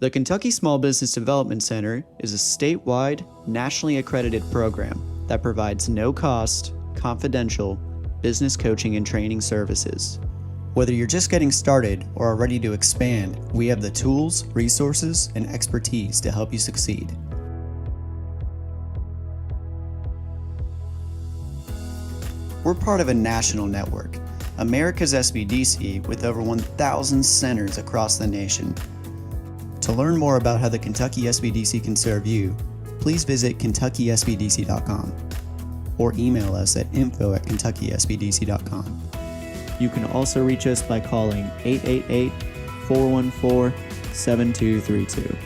The Kentucky Small Business Development Center is a statewide, nationally accredited program that provides no-cost, confidential business coaching and training services. Whether you're just getting started or are ready to expand, we have the tools, resources, and expertise to help you succeed. We're part of a national network, America's SBDC, with over 1,000 centers across the nation. To learn more about how the Kentucky SBDC can serve you, please visit KentuckySBDC.com or email us at info@KentuckySBDC.com. You can also reach us by calling 888-414-7232.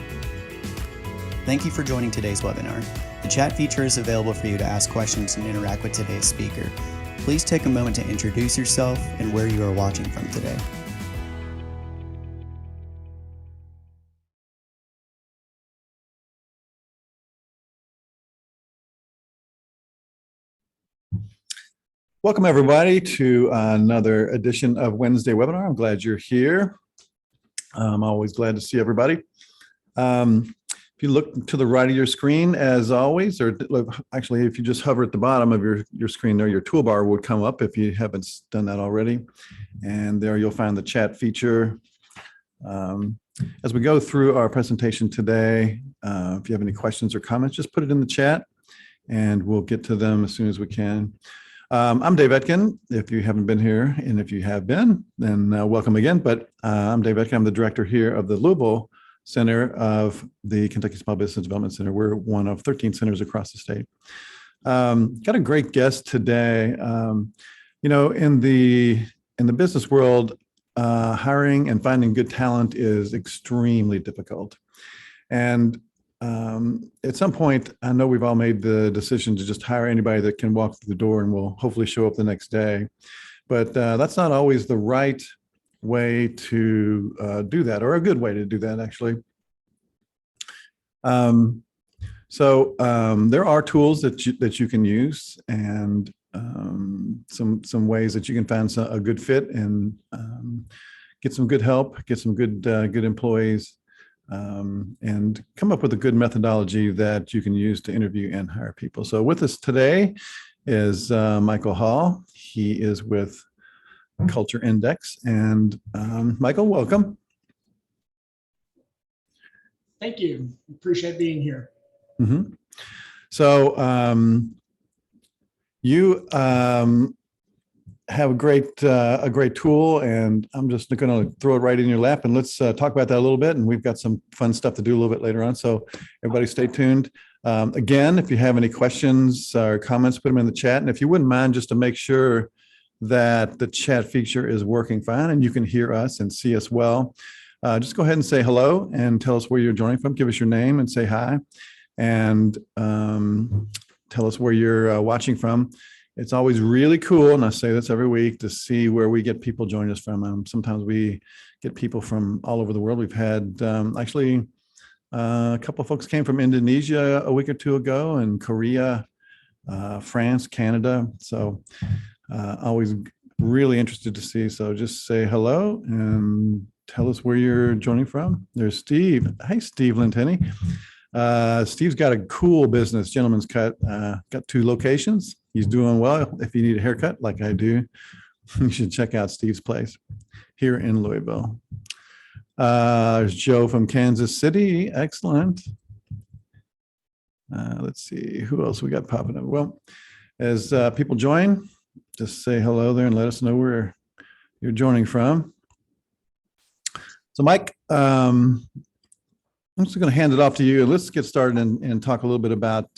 Thank you for joining today's webinar. The chat feature is available for you to ask questions and interact with today's speaker. Please take a moment to introduce yourself and where you are watching from today. Welcome everybody to another edition of Wednesday webinar. I'm glad you're here. I'm always glad to see everybody. If you look to the right of your screen, as always, or actually if you just hover at the bottom of your screen there, your toolbar would come up if you haven't done that already. And there you'll find the chat feature. As we go through our presentation today, if you have any questions or comments, just put it in the chat and we'll get to them as soon as we can. I'm Dave Etkin, if you haven't been here, and if you have been, then welcome again. But I'm Dave Etkin, I'm the director here of the Louisville Center of the Kentucky Small Business Development Center. We're one of 13 centers across the state. Got a great guest today. You know, in the business world, hiring and finding good talent is extremely difficult. And at some point, I know we've all made the decision to just hire anybody that can walk through the door and will hopefully show up the next day. But that's not always the right way to do that, or a good way to do that, actually. There are tools that you can use, and some ways that you can find a good fit and get some good help, get some good employees. And come up with a good methodology that you can use to interview and hire people. So with us today is Michael Hall. He is with Culture Index. And Michael, welcome. Thank you. Appreciate being here. Mm-hmm. So you have a great tool, and I'm just going to throw it right in your lap, and let's talk about that a little bit. And we've got some fun stuff to do a little bit later on. So everybody stay tuned. Again, if you have any questions or comments, put them in the chat. And if you wouldn't mind, just to make sure that the chat feature is working fine and you can hear us and see us well, just go ahead and say hello and tell us where you're joining from. Give us your name and say hi, and tell us where you're watching from. It's always really cool, and I say this every week, to see where we get people joining us from. Sometimes we get people from all over the world. We've had actually a couple of folks came from Indonesia a week or two ago, and Korea, France, Canada. So always really interested to see. So just say hello and tell us where you're joining from. There's Steve. Hey, Steve Lentini. Steve's got a cool business, Gentleman's Cut. Got 2 locations. He's doing well. If you need a haircut like I do, you should check out Steve's place here in Louisville. There's Joe from Kansas City. Excellent. Let's see, who else we got popping up? Well, as people join, just say hello there and let us know where you're joining from. So Mike, I'm just going to hand it off to you. Let's get started and talk a little bit about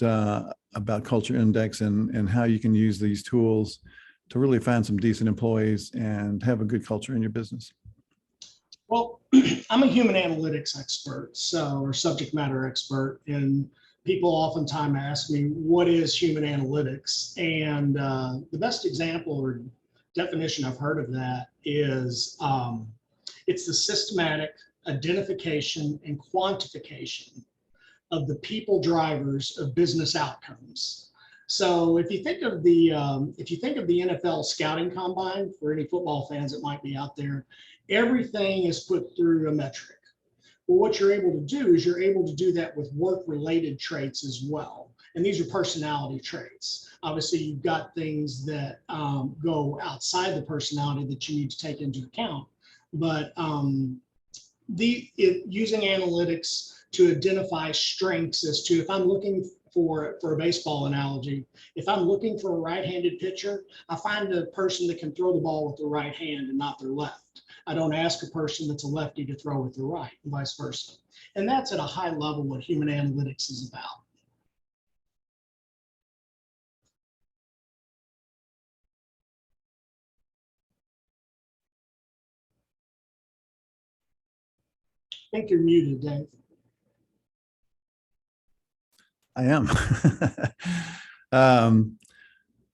Culture Index and how you can use these tools to really find some decent employees and have a good culture in your business. Well, I'm a human analytics expert, or subject matter expert, and people oftentimes ask me, what is human analytics? And the best example or definition I've heard of that is it's the systematic identification and quantification of the people drivers of business outcomes. So if you think of the NFL scouting combine, for any football fans that might be out there, everything is put through a metric. Well, what you're able to do is you're able to do that with work-related traits as well. And these are personality traits. Obviously, you've got things that go outside the personality that you need to take into account. But using analytics to identify strengths as to, if I'm looking for a baseball analogy, if I'm looking for a right-handed pitcher, I find a person that can throw the ball with the right hand and not their left. I don't ask a person that's a lefty to throw with the right, and vice versa. And that's at a high level what human analytics is about. I think you're muted, Dave. I am.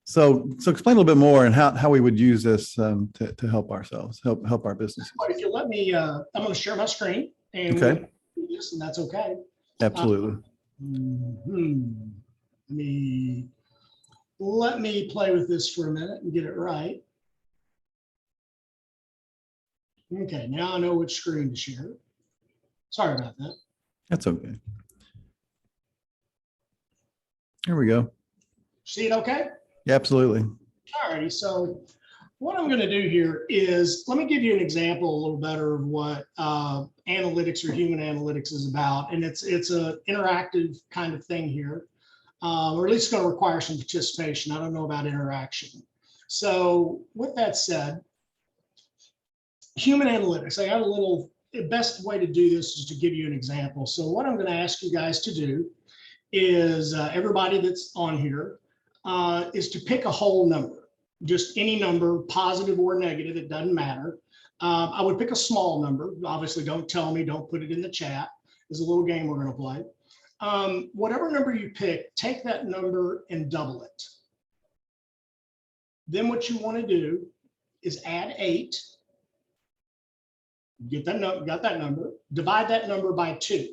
So explain a little bit more and how we would use this to help ourselves, help our businesses. If you let me, I'm going to share my screen, and Okay. we'll do this, and that's okay. Absolutely. Let me play with this for a minute and get it right. Okay, now I know which screen to share. Sorry about that. That's okay. Here we go. See it okay? Yeah, absolutely. All righty, so what I'm going to do here is, let me give you an example a little better of what analytics or human analytics is about. And it's an interactive kind of thing here, or at least it's going to require some participation. I don't know about interaction. So with that said, human analytics, I got a little, the best way to do this is to give you an example. So what I'm going to ask you guys to do is, everybody that's on here, is to pick a whole number, just any number, positive or negative, it doesn't matter. I would pick a small number. Obviously, don't tell me, don't put it in the chat. There's a little game we're going to play. Whatever number you pick, take that number and double it. Then what you want to do is add 8. Got that number, divide that number by 2.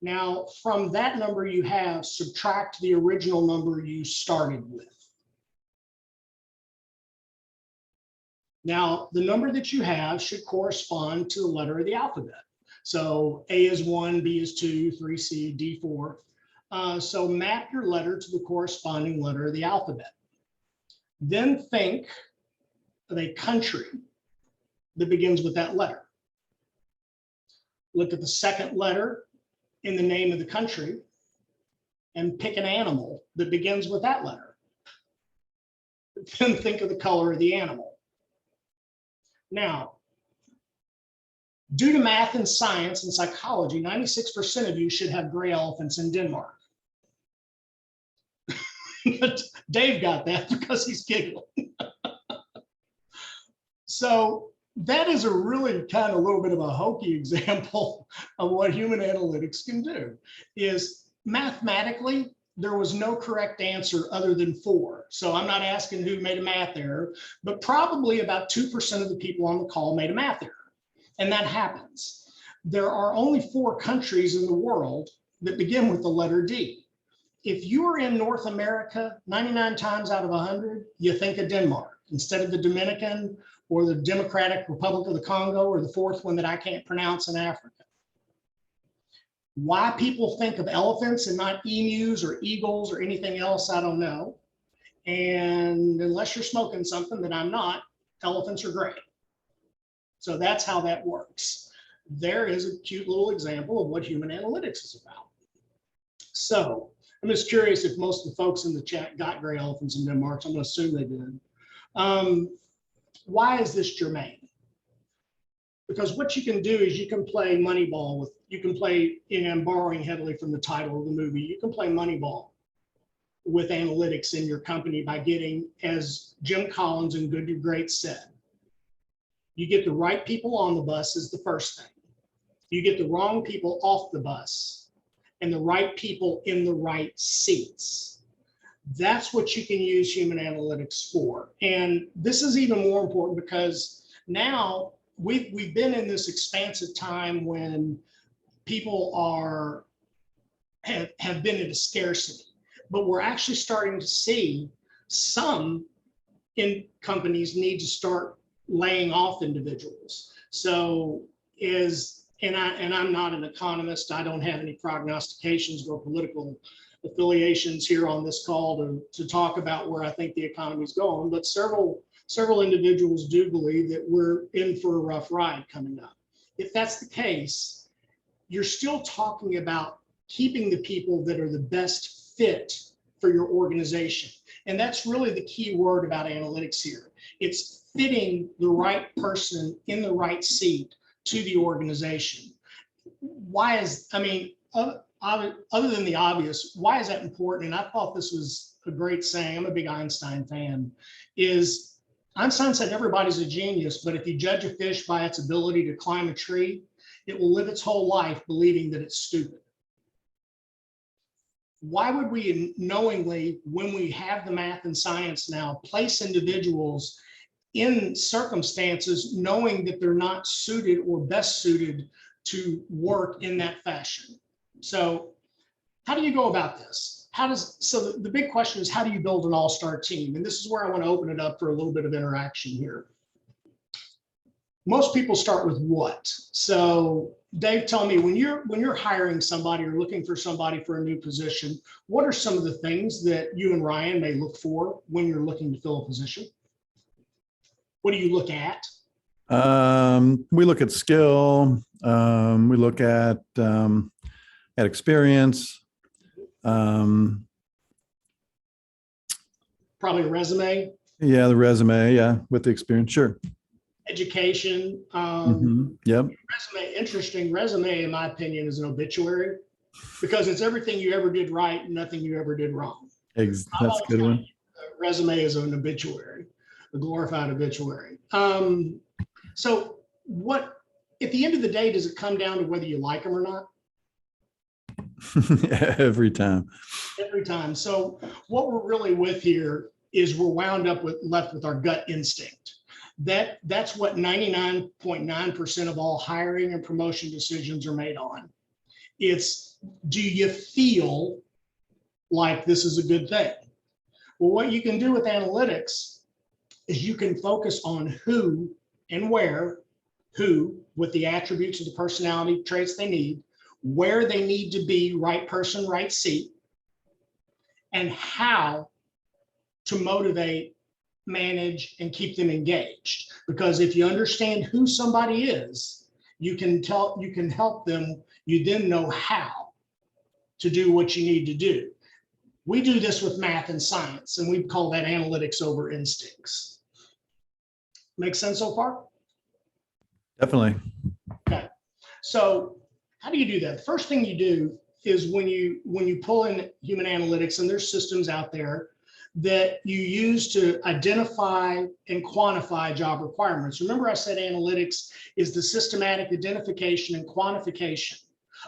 Now, from that number you have, subtract the original number you started with. Now, the number that you have should correspond to the letter of the alphabet. So A is 1, B is 2, 3C, D 4. So map your letter to the corresponding letter of the alphabet. Then think of a country that begins with that letter. Look at the second letter in the name of the country and pick an animal that begins with that letter. Then think of the color of the animal. Now, due to math and science and psychology, 96% of you should have gray elephants in Denmark. But Dave got that because he's giggling. So that is a really kind of a little bit of a hokey example of what human analytics can do. Is mathematically, there was no correct answer other than 4. So I'm not asking who made a math error, but probably about 2% of the people on the call made a math error. And that happens. There are only 4 countries in the world that begin with the letter D. If you are in North America, 99 times out of 100, you think of Denmark instead of the Dominican or the Democratic Republic of the Congo, or the 4th one that I can't pronounce in Africa. Why people think of elephants and not emus or eagles or anything else, I don't know. And unless you're smoking something that I'm not, elephants are gray. So that's how that works. There is a cute little example of what human analytics is about. So I'm just curious if most of the folks in the chat got gray elephants in Denmark. So I'm going to assume they did. Why is this germane? Because what you can do is you can play Moneyball with, you can play, and I'm borrowing heavily from the title of the movie, you can play Moneyball with analytics in your company by getting, as Jim Collins in Good to Great said, you get the right people on the bus is the first thing. You get the wrong people off the bus and the right people in the right seats. That's what you can use human analytics for. And this is even more important because now we've been in this expansive time when people have been in a scarcity, but we're actually starting to see some in companies need to start laying off individuals. So is, and I'm not an economist. I don't have any prognostications or political affiliations here on this call to talk about where I think the economy is going, but several individuals do believe that we're in for a rough ride coming up. If that's the case, you're still talking about keeping the people that are the best fit for your organization. And that's really the key word about analytics here. It's fitting the right person in the right seat to the organization. Why is, I mean, other than the obvious, why is that important? And I thought this was a great saying. I'm a big Einstein fan. Is Einstein said everybody's a genius, but if you judge a fish by its ability to climb a tree, it will live its whole life believing that it's stupid. Why would we knowingly, when we have the math and science now, place individuals in circumstances knowing that they're not suited or best suited to work in that fashion? So how do you go about this? So the big question is, how do you build an all-star team? And this is where I want to open it up for a little bit of interaction here. Most people start with what? So Dave, tell me, when you're hiring somebody or looking for somebody for a new position, what are some of the things that you and Ryan may look for when you're looking to fill a position? What do you look at? We look at skill. We look at experience. Probably a resume. Yeah, the resume. Yeah, with the experience. Sure. Education. Yep. Resume, interesting. Resume, in my opinion, is an obituary because it's everything you ever did right and nothing you ever did wrong. That's a good one. Resume is an obituary, a glorified obituary. So what, at the end of the day, does it come down to whether you like them or not? Every time. Every time. So what we're really with here is we're wound up left with our gut instinct. That's what 99.9% of all hiring and promotion decisions are made on. It's, do you feel like this is a good thing? Well, what you can do with analytics is you can focus on who and where, who with the attributes of the personality traits they need, where they need to be, right person, right seat, and how to motivate, manage, and keep them engaged. Because if you understand who somebody is, you can help them. You then know how to do what you need to do. We do this with math and science, and we call that analytics over instincts. Make sense so far? Definitely. Okay. So how do you do that? The first thing you do is when you pull in human analytics, and there's systems out there that you use to identify and quantify job requirements. Remember, I said analytics is the systematic identification and quantification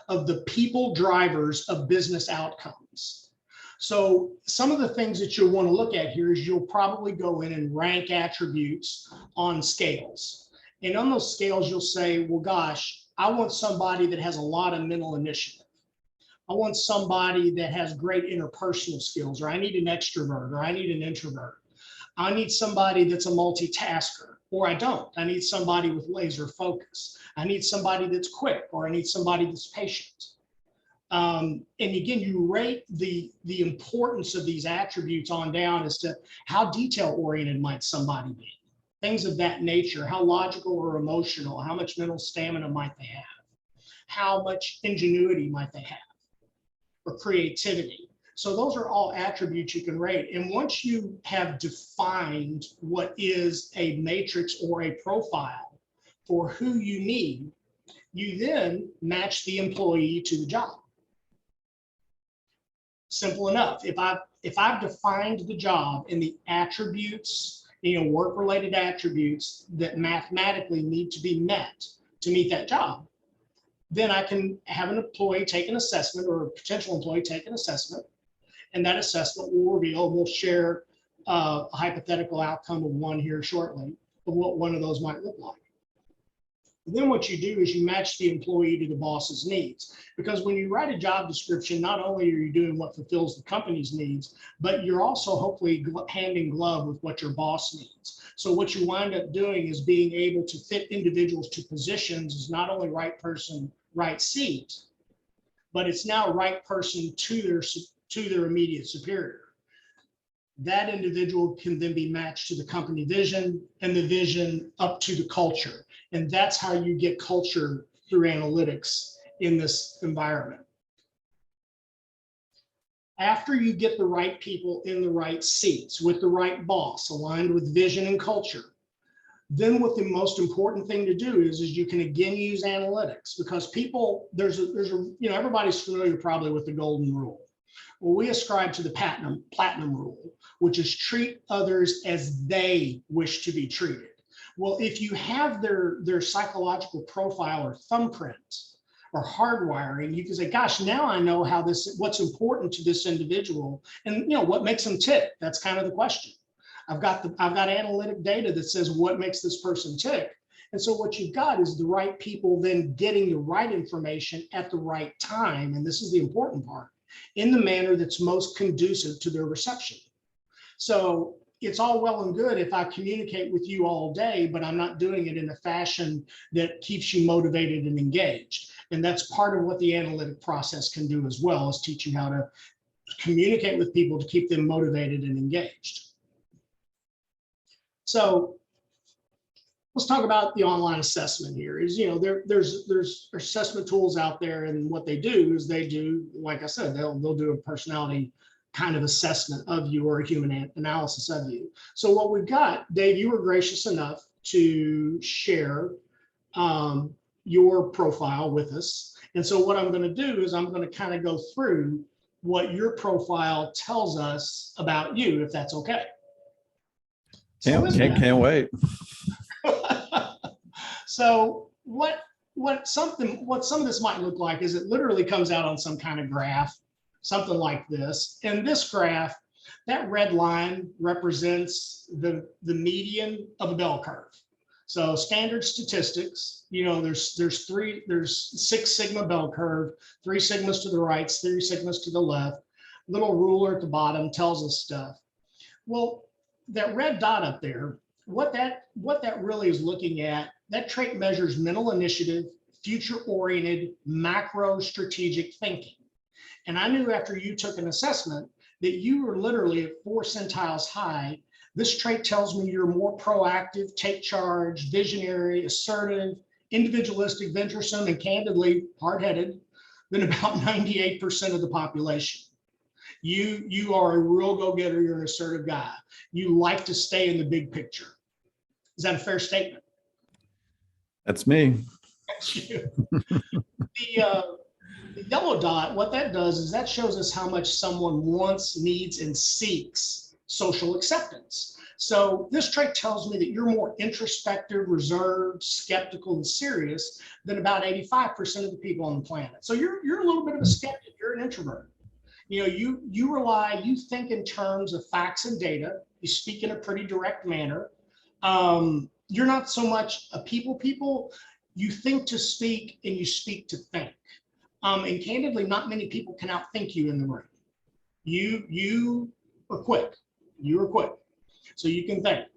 of the people drivers of business outcomes. So some of the things that you'll want to look at here is you'll probably go in and rank attributes on scales. And on those scales, you'll say, well, gosh, I want somebody that has a lot of mental initiative. I want somebody that has great interpersonal skills, or I need an extrovert, or I need an introvert. I need somebody that's a multitasker, or I don't. I need somebody with laser focus. I need somebody that's quick, or I need somebody that's patient. And again, you rate the importance of these attributes on down as to how detail-oriented might somebody be. Things of that nature, how logical or emotional, how much mental stamina might they have? How much ingenuity might they have? Or creativity. So those are all attributes you can rate. And once you have defined what is a matrix or a profile for who you need, you then match the employee to the job. Simple enough. If I've defined the job and the attributes, work-related attributes that mathematically need to be met to meet that job, then I can have an employee take an assessment, or a potential employee take an assessment, and that assessment will reveal, we'll share a hypothetical outcome of one here shortly, of what one of those might look like. Then what you do is you match the employee to the boss's needs. Because when you write a job description, not only are you doing what fulfills the company's needs, but you're also hopefully hand in glove with what your boss needs. So what you wind up doing is being able to fit individuals to positions is not only right person, right seat, but it's now right person to their immediate superior. That individual can then be matched to the company vision and the vision up to the culture. And that's how you get culture through analytics in this environment. After you get the right people in the right seats with the right boss aligned with vision and culture, then what the most important thing to do is you can again use analytics, because people, everybody's familiar probably with the golden rule. Well, we ascribe to the platinum rule, which is treat others as they wish to be treated. Well, if you have their psychological profile or thumbprint or hardwiring, you can say, gosh, now I know what's important to this individual and what makes them tick. That's kind of the question. I've got analytic data that says what makes this person tick. And so what you've got is the right people then getting the right information at the right time. And this is the important part, in the manner that's most conducive to their reception. So it's all well and good if I communicate with you all day, but I'm not doing it in a fashion that keeps you motivated and engaged. And that's part of what the analytic process can do as well, is teach you how to communicate with people to keep them motivated and engaged. So let's talk about the online assessment here. There's assessment tools out there, and what they do is like I said, they'll do a personality kind of assessment of you, or a human analysis of you. So what we've got, Dave, you were gracious enough to share your profile with us. And so what I'm going to do is I'm going to kind of go through what your profile tells us about you, if that's okay. Can't wait. So what some of this might look like is it literally comes out on some kind of graph, something like this. In this graph, that red line represents the median of a bell curve. So standard statistics, there's 6 sigma bell curve, 3 sigmas to the right, 3 sigmas to the left. Little ruler at the bottom tells us stuff. Well, that red dot up there, what that really is looking at, that trait measures mental initiative, future-oriented, macro strategic thinking. And I knew after you took an assessment that you were literally at 4 centiles high. This trait tells me you're more proactive, take charge, visionary, assertive, individualistic, venturesome, and candidly hard-headed than about 98% of the population. You are a real go-getter. You're an assertive guy. You like to stay in the big picture. Is that a fair statement? That's me. That's you. The yellow dot, what that does is that shows us how much someone wants, needs, and seeks social acceptance. So this trait tells me that you're more introspective, reserved, skeptical, and serious than about 85% of the people on the planet. So you're a little bit of a skeptic. You're an introvert. You think in terms of facts and data. You speak in a pretty direct manner. You're not so much a people. You think to speak and you speak to think. And candidly, not many people can outthink you in the room. You are quick. You are quick. So you can think.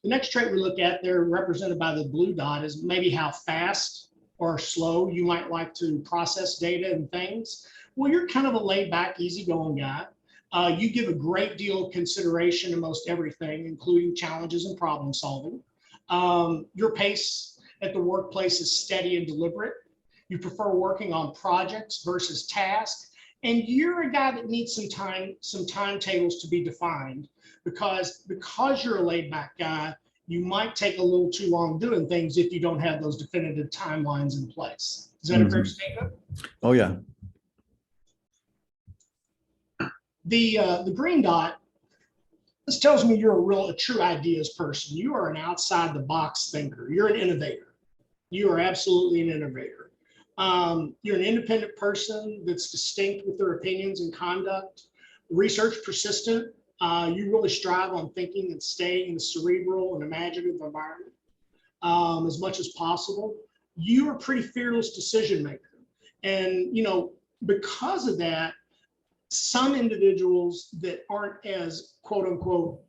The next trait we look at there, represented by the blue dot, is maybe how fast or slow you might like to process data and things. Well, you're kind of a laid back, easygoing guy. You give a great deal of consideration to most everything, including challenges and problem solving. Your pace at the workplace is steady and deliberate. You prefer working on projects versus tasks. And you're a guy that needs some timetables to be defined, because you're a laid back guy, you might take a little too long doing things if you don't have those definitive timelines in place. Is that a fair statement? Oh, yeah. The green dot, this tells me you're a true ideas person. You are an outside the box thinker. You're an innovator. You are absolutely an innovator. You're an independent person that's distinct with their opinions and conduct. Research persistent. You really strive on thinking and staying in the cerebral and imaginative environment as much as possible. you're a pretty fearless decision maker. And, because of that, some individuals that aren't as quote unquote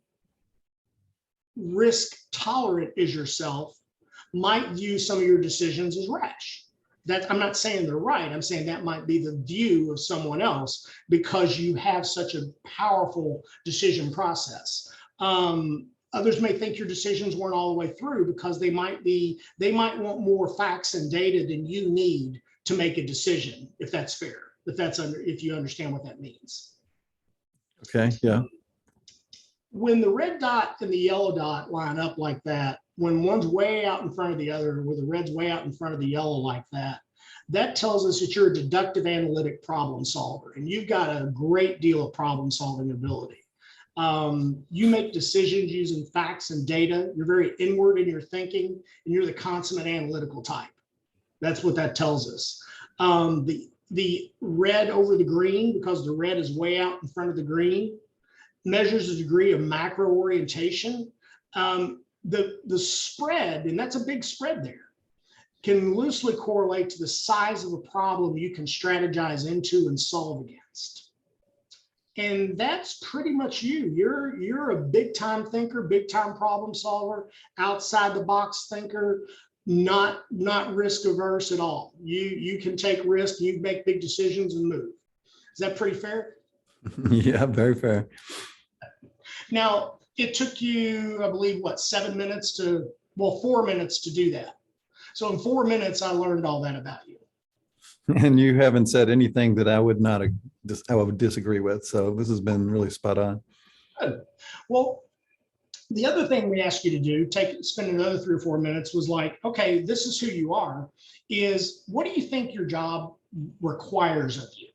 risk tolerant as yourself might view some of your decisions as rash. I'm not saying they're right. I'm saying that might be the view of someone else because you have such a powerful decision process. Others may think your decisions weren't all the way through because they might want more facts and data than you need to make a decision, if that's fair, if you understand what that means. Okay, yeah. When the red dot and the yellow dot line up like that, when one's way out in front of the other, where the red's way out in front of the yellow like that, that tells us that you're a deductive analytic problem solver, and you've got a great deal of problem solving ability. You make decisions using facts and data. You're very inward in your thinking, and you're the consummate analytical type. That's what that tells us. The red over the green, because the red is way out in front of the green, measures the degree of macro orientation. The spread, and that's a big spread there, can loosely correlate to the size of a problem you can strategize into and solve against. And that's pretty much you. You're a big time thinker, big time problem solver, outside the box thinker, not risk averse at all. You can take risks, you make big decisions and move. Is that pretty fair? Yeah, very fair. Now, it took you, I believe, 4 minutes to do that. So in 4 minutes, I learned all that about you. And you haven't said anything that I would disagree with. So this has been really spot on. Good. Well, the other thing we asked you to do, spend another 3 or 4 minutes, was like, okay, this is who you are. Is what do you think your job requires of you?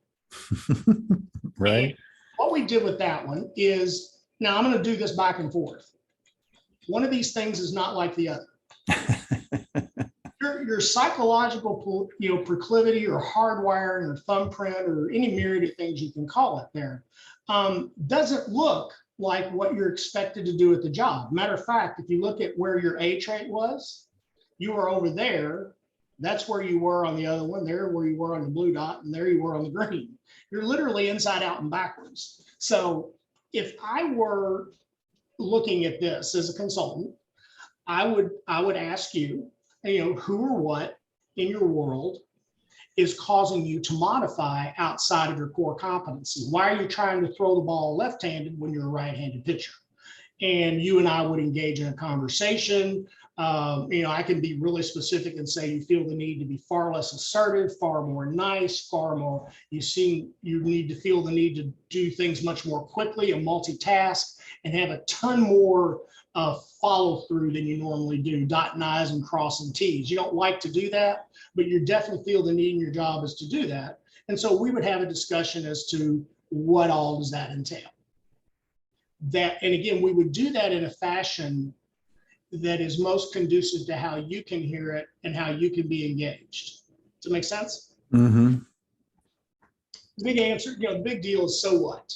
Right. And what we did with that one is, now I'm going to do this back and forth. One of these things is not like the other. Your psychological, proclivity or hardwiring or thumbprint or any myriad of things you can call it there, doesn't look like what you're expected to do at the job. Matter of fact, if you look at where your A trait was, you were over there. That's where you were on the other one, there where you were on the blue dot, and there you were on the green. You're literally inside out and backwards. So if I were looking at this as a consultant, I would ask you, who or what in your world is causing you to modify outside of your core competency? Why are you trying to throw the ball left-handed when you're a right-handed pitcher? And you and I would engage in a conversation. I can be really specific and say you feel the need to be far less assertive, far more nice, far more, you need to feel the need to do things much more quickly and multitask and have a ton more follow through than you normally do, dotting I's and crossing T's. You don't like to do that, but you definitely feel the need in your job is to do that. And so we would have a discussion as to what all does that entail. And again, we would do that in a fashion that is most conducive to how you can hear it and how you can be engaged. Does it make sense? Mm-hmm. The big answer, the big deal is so what?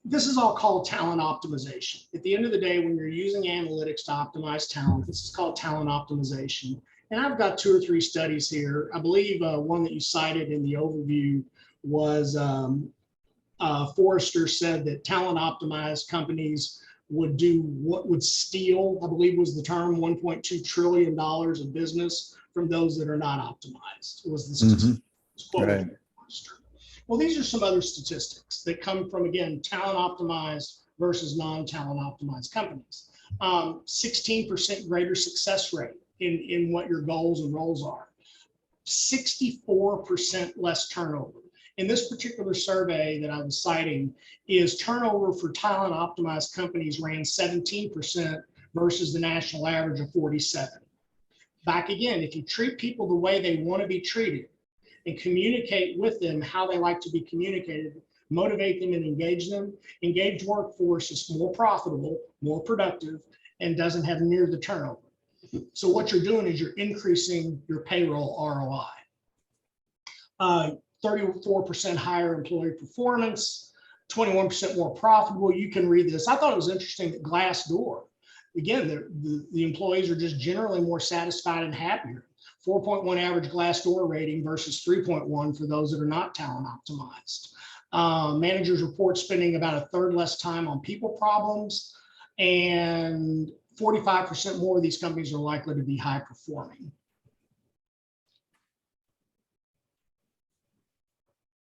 This is all called talent optimization. At the end of the day, when you're using analytics to optimize talent, this is called talent optimization. And I've got 2 or 3 studies here. I believe one that you cited in the overview was Forrester said that talent optimized companies would steal, I believe was the term, $1.2 trillion of business from those that are not optimized. It was the statistic. Right. Well, these are some other statistics that come from, again, talent optimized versus non-talent optimized companies. 16% greater success rate in what your goals and roles are. 64% less turnover. In this particular survey that I was citing, is turnover for talent optimized companies ran 17% versus the national average of 47%. Back again, if you treat people the way they want to be treated and communicate with them how they like to be communicated, motivate them and engage them, engaged workforce is more profitable, more productive, and doesn't have near the turnover. So what you're doing is you're increasing your payroll ROI. 34% higher employee performance, 21% more profitable. You can read this. I thought it was interesting that Glassdoor again, the employees are just generally more satisfied and happier. 4.1 average Glassdoor rating versus 3.1 for those that are not talent optimized. Managers report spending about a third less time on people problems, and 45% more of these companies are likely to be high performing.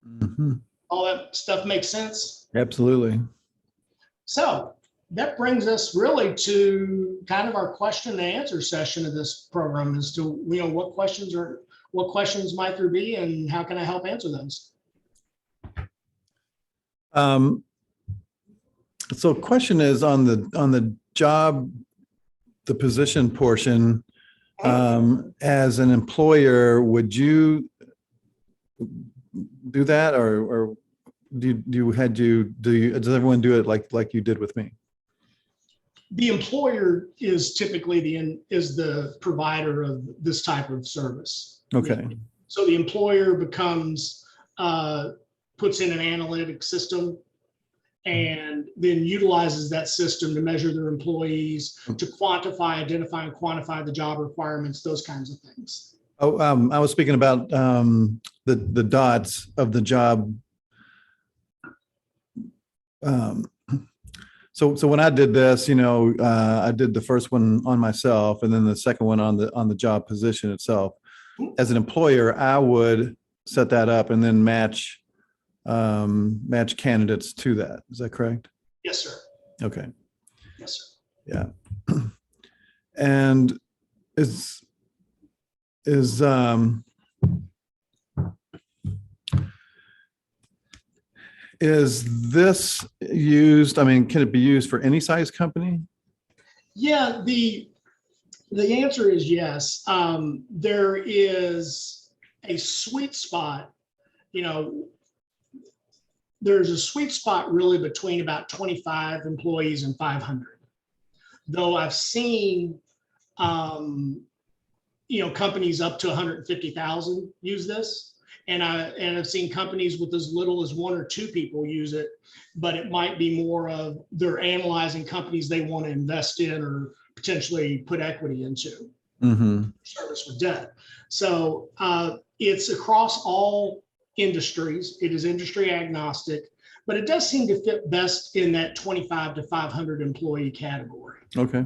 Mm-hmm. All that stuff makes sense? Absolutely. So that brings us really to kind of our question and answer session of this program as to, what questions might there be and how can I help answer those? So question is on the job, the position portion, as an employer, would you do that, or does everyone do it like you did with me? The employer is typically the provider of this type of service. Okay. So the employer puts in an analytic system and then utilizes that system to measure their employees, to quantify, identify, and quantify the job requirements, those kinds of things. Oh, I was speaking about the dots of the job. So when I did this, I did the first one on myself, and then the second one on the job position itself. As an employer, I would set that up and then match candidates to that. Is that correct? Yes, sir. Okay. Yes, sir. Yeah. And is this used? I mean, can it be used for any size company? Yeah, the answer is yes. There is a sweet spot, there's a sweet spot really between about 25 employees and 500. Though I've seen, companies up to 150,000 use this. And I've seen companies with as little as 1 or 2 people use it, but it might be more of they're analyzing companies they want to invest in or potentially put equity into, service with debt. So it's across all industries. It is industry agnostic, but it does seem to fit best in that 25 to 500 employee category. Okay.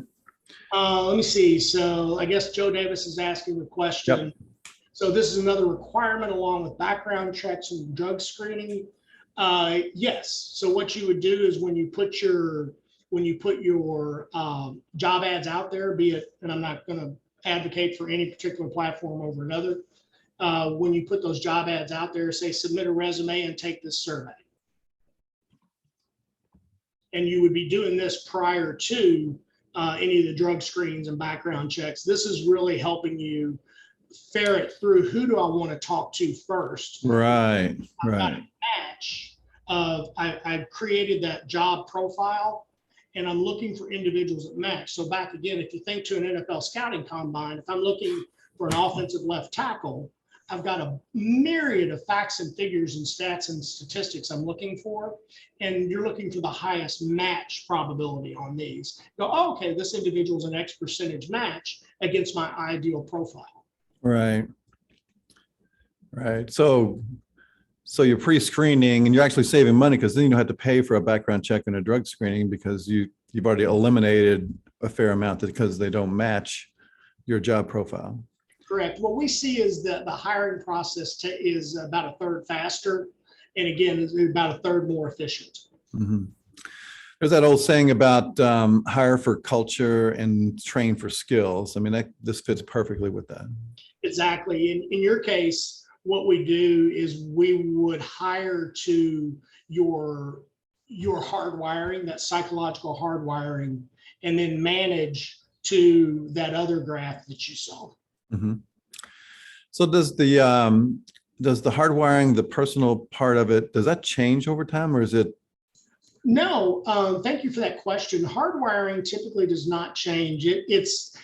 Let me see. So I guess Joe Davis is asking the question. Yep. So this is another requirement along with background checks and drug screening. Yes. So what you would do is when you put your job ads out there, be it, and I'm not going to advocate for any particular platform over another. When you put those job ads out there, say submit a resume and take this survey. And you would be doing this prior to any of the drug screens and background checks. This is really helping you ferret through who do I want to talk to first. Right. I've got a match of I've created that job profile and I'm looking for individuals that match. So back again, if you think to an NFL scouting combine, if I'm looking for an offensive left tackle, I've got a myriad of facts and figures and stats and statistics I'm looking for, and you're looking for the highest match probability on these. Go, oh, okay, this individual is an X percentage match against my ideal profile. Right. So you're pre-screening and you're actually saving money because then you don't have to pay for a background check and a drug screening because you've already eliminated a fair amount because they don't match your job profile. Correct. What we see is that the hiring process is about a third faster, and again, is about a third more efficient. Mm-hmm. There's that old saying about hire for culture and train for skills. I mean, this fits perfectly with that. Exactly. In your case, what we do is we would hire to your hardwiring, that psychological hardwiring, and then manage to that other graph that you saw. Mm-hmm. So does the hardwiring, the personal part of it, does that change over time, or is it? No, thank you for that question. Hardwiring typically does not change. It's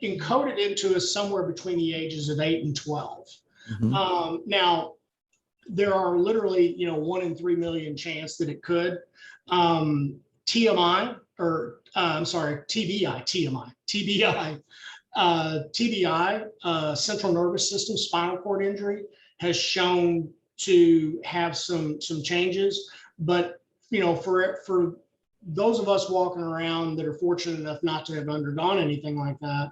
encoded into us somewhere between the ages of 8 and 12. Mm-hmm. Now, there are literally 1 in 3 million chance that it could. TMI, I'm sorry, TBI, central nervous system, spinal cord injury, has shown to have some changes. But for those of us walking around that are fortunate enough not to have undergone anything like that,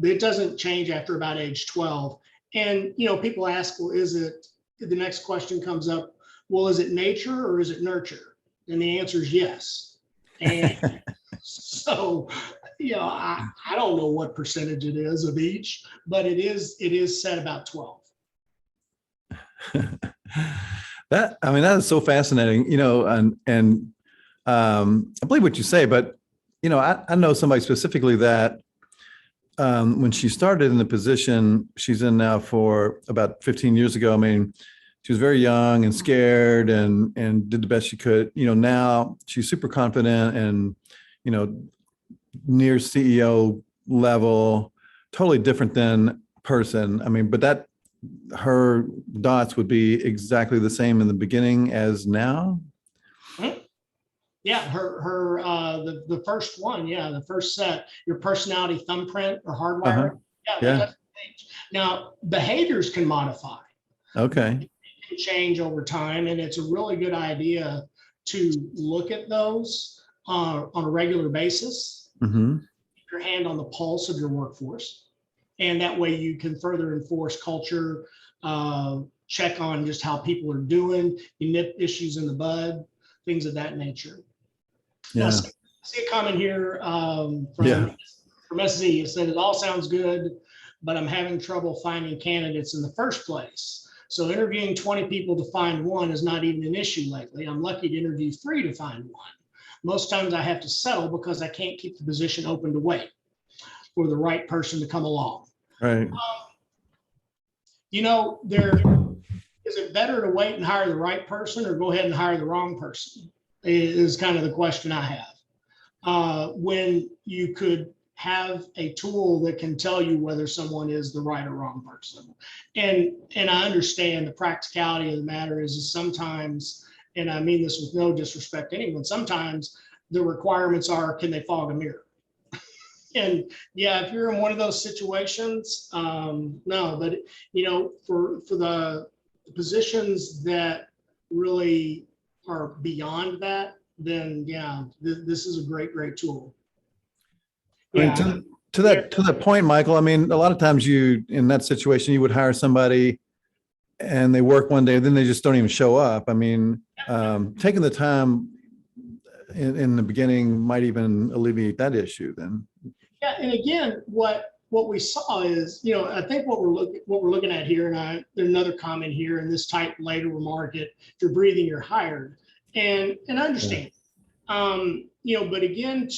it doesn't change after about age 12. And people ask, well, the next question comes up, well, is it nature or is it nurture? And the answer is yes. And so, I don't know what percentage it is of each, but it is set about 12. That is so fascinating, and I believe what you say, but I know somebody specifically that when she started in the position she's in now for about 15 years ago, she was very young and scared and did the best she could. Now she's super confident and, near CEO level, totally different than person. But her dots would be exactly the same in the beginning as now. Yeah, the first one, the first set, your personality thumbprint or hardwiring. Yeah. That doesn't change. Now, behaviors can modify. Okay. Can change over time, and it's a really good idea to look at those on a regular basis. Mm-hmm. Keep your hand on the pulse of your workforce, and that way you can further enforce culture, check on just how people are doing, you nip issues in the bud, things of that nature. Yeah. Now, I see a comment here from SZ. It said, it all sounds good, but I'm having trouble finding candidates in the first place. So interviewing 20 people to find one is not even an issue lately. I'm lucky to interview 3 to find one. Most times I have to settle because I can't keep the position open to wait for the right person to come along. Right. Is it better to wait and hire the right person or go ahead and hire the wrong person? Is kind of the question I have. When you could have a tool that can tell you whether someone is the right or wrong person. And I understand the practicality of the matter is sometimes, and I mean this with no disrespect to anyone, sometimes the requirements are, can they fog a mirror? And if you're in one of those situations, no, but for the positions that really are beyond that, then this is a great tool. To that point, Michael, a lot of times in that situation, you would hire somebody and they work one day and then they just don't even show up. Taking the time in the beginning might even alleviate that issue then. Yeah, and again, what we saw is, I think what we're looking at here, and there's another comment here, in this type later remark, if you're breathing, you're hired. And I understand, but again,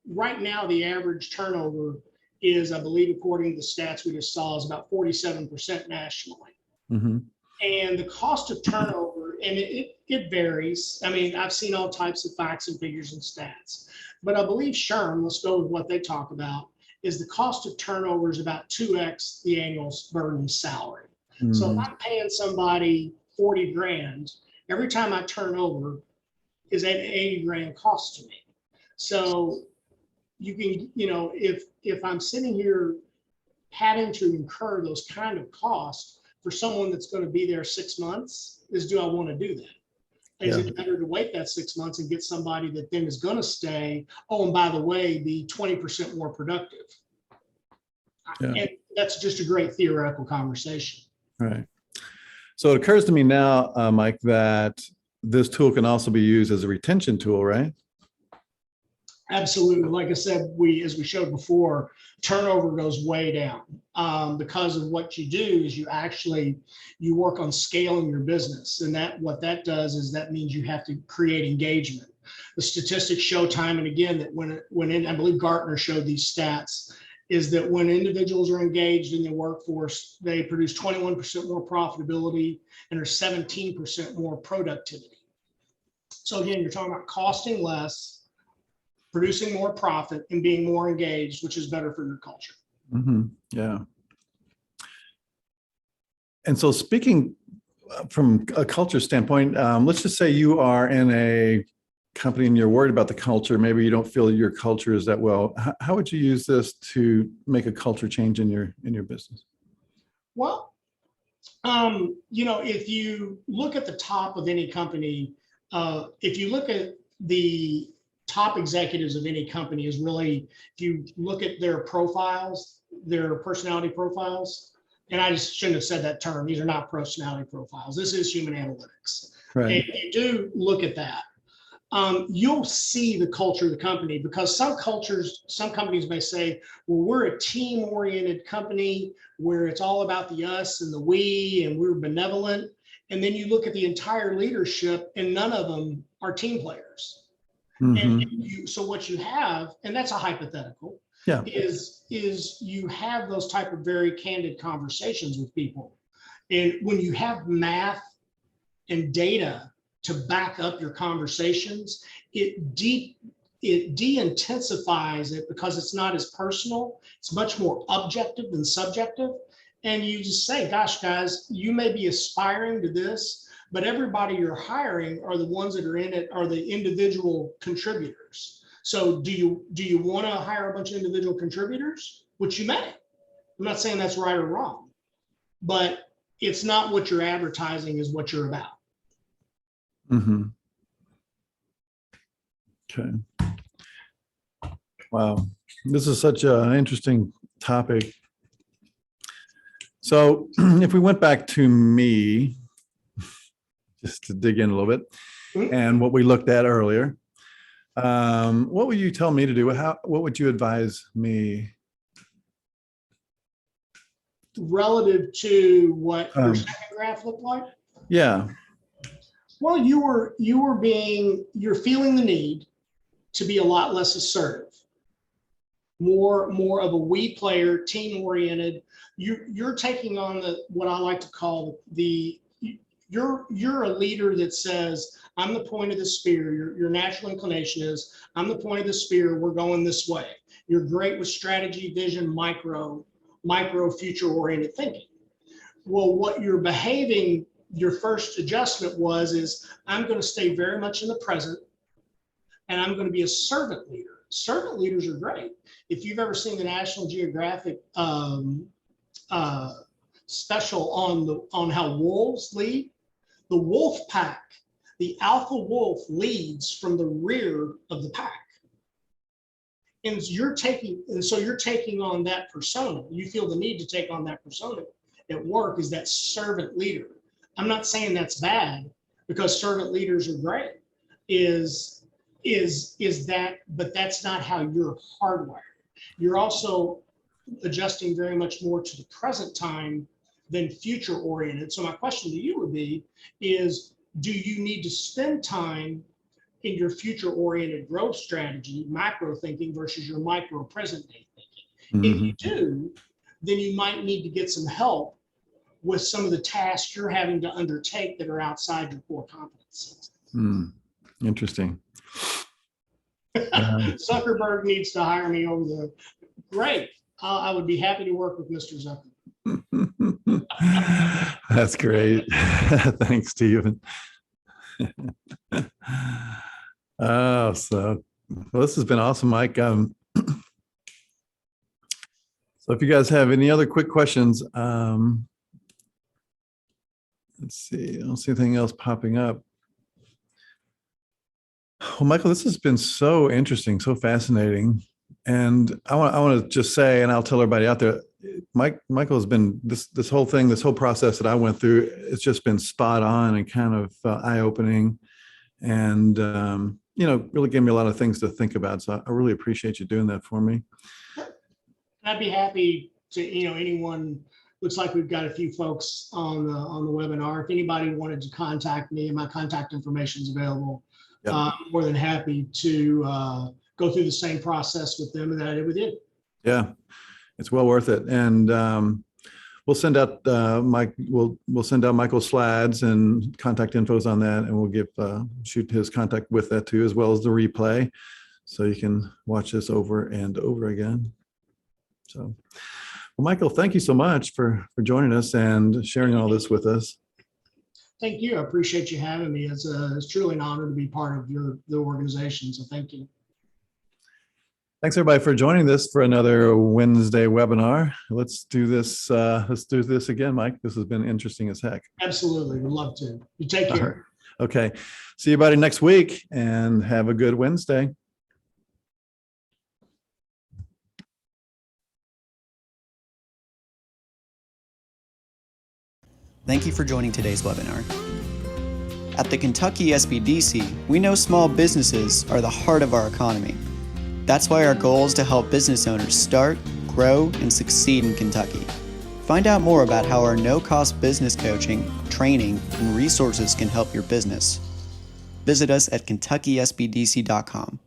right now, the average turnover is, I believe, according to the stats we just saw, is about 47% nationally. Mm-hmm. And the cost of turnover, and it varies. I've seen all types of facts and figures and stats, but I believe SHRM, let's go with what they talk about, is the cost of turnover is about 2x the annual burden salary. Mm-hmm. So if I'm paying somebody 40 grand, every time I turn over is an 80 grand cost to me. So you can, if I'm sitting here having to incur those kind of costs for someone that's going to be there 6 months, do I want to do that? Is it better to wait that 6 months and get somebody that then is going to stay? Oh, and by the way, be 20% more productive. Yeah. And that's just a great theoretical conversation. Right. So it occurs to me now, Mike, that this tool can also be used as a retention tool, right? Absolutely. Like I said, as we showed before, turnover goes way down because of what you do is you work on scaling your business. And what that does is that means you have to create engagement. The statistics show time and again that when I believe Gartner showed these stats, is that when individuals are engaged in the workforce, they produce 21% more profitability and are 17% more productivity. So again, you're talking about costing less, producing more profit, and being more engaged, which is better for your culture. Mm-hmm. Yeah. And so speaking from a culture standpoint, let's just say you are in a company and you're worried about the culture, maybe you don't feel your culture is that well, how would you use this to make a culture change in your business? Well, if you look at the top of any company, if you look at the top executives of any company is really, if you look at their profiles, their personality profiles, and I just shouldn't have said that term. These are not personality profiles. This is human analytics. Right. And if you do look at that, you'll see the culture of the company, because some companies may say, well, we're a team-oriented company where it's all about the us and the we, and we're benevolent. And then you look at the entire leadership and none of them are team players. Mm-hmm. And so what you have, and that's a hypothetical, Yeah. is you have those type of very candid conversations with people. And when you have math and data to back up your conversations, it de-intensifies it, because it's not as personal. It's much more objective than subjective. And you just say, gosh, guys, you may be aspiring to this, but everybody you're hiring are the ones that are in it, are the individual contributors. So do you want to hire a bunch of individual contributors? Which you may. I'm not saying that's right or wrong, but it's not what you're advertising is what you're about. Mm-hmm. Okay. Wow. This is such an interesting topic. So if we went back to me, just to dig in a little bit, and what we looked at earlier, what would you tell me to do? What would you advise me? Relative to what your second graph looked like? Yeah. Well, you're feeling the need to be a lot less assertive, more of a we player, team oriented. You're taking on what I like to call you're a leader that says, I'm the point of the spear. Your natural inclination is, I'm the point of the spear. We're going this way. You're great with strategy, vision, micro future oriented thinking. Well, what you're behaving, your first adjustment is I'm going to stay very much in the present, and I'm going to be a servant leader. Servant leaders are great. If you've ever seen the National Geographic special on how wolves lead, the wolf pack, the alpha wolf leads from the rear of the pack. And so you're taking on that persona. You feel the need to take on that persona at work, is that servant leader. I'm not saying that's bad, because servant leaders are great. Is that, but that's not how you're hardwired. You're also adjusting very much more to the present time than future oriented. So my question to you would be, do you need to spend time in your future oriented growth strategy, macro thinking, versus your micro present day thinking? Mm-hmm. If you do, then you might need to get some help with some of the tasks you're having to undertake that are outside your core competencies. Interesting. Zuckerberg needs to hire me over the, great. I would be happy to work with Mr. Zuckerberg. That's great. Thanks, Stephen. So this has been awesome, Mike. So if you guys have any other quick questions, let's see, I don't see anything else popping up. Well, Michael, this has been so interesting, so fascinating. And I want to just say, and I'll tell everybody out there, Michael has been this whole thing, this whole process that I went through, it's just been spot on and kind of eye-opening, and really gave me a lot of things to think about. So I really appreciate you doing that for me. I'd be happy to, anyone. Looks like we've got a few folks on the webinar. If anybody wanted to contact me, and my contact information is available, yep. I'm more than happy to go through the same process with them that I did with you. Yeah, it's well worth it. And we'll send out we'll send out Michael's slides and contact infos on that, and we'll shoot his contact with that too, as well as the replay, so you can watch this over and over again. So, well, Michael, thank you so much for joining us and sharing all this with us. Thank you. I appreciate you having me. It's truly an honor to be part of the organization. So thank you. Thanks everybody for joining this for another Wednesday webinar. Let's do this. Let's do this again, Mike. This has been interesting as heck. Absolutely. Would love to. You take care. All right. Okay. See you everybody next week and have a good Wednesday. Thank you for joining today's webinar. At the Kentucky SBDC, we know small businesses are the heart of our economy. That's why our goal is to help business owners start, grow, and succeed in Kentucky. Find out more about how our no-cost business coaching, training, and resources can help your business. Visit us at KentuckySBDC.com.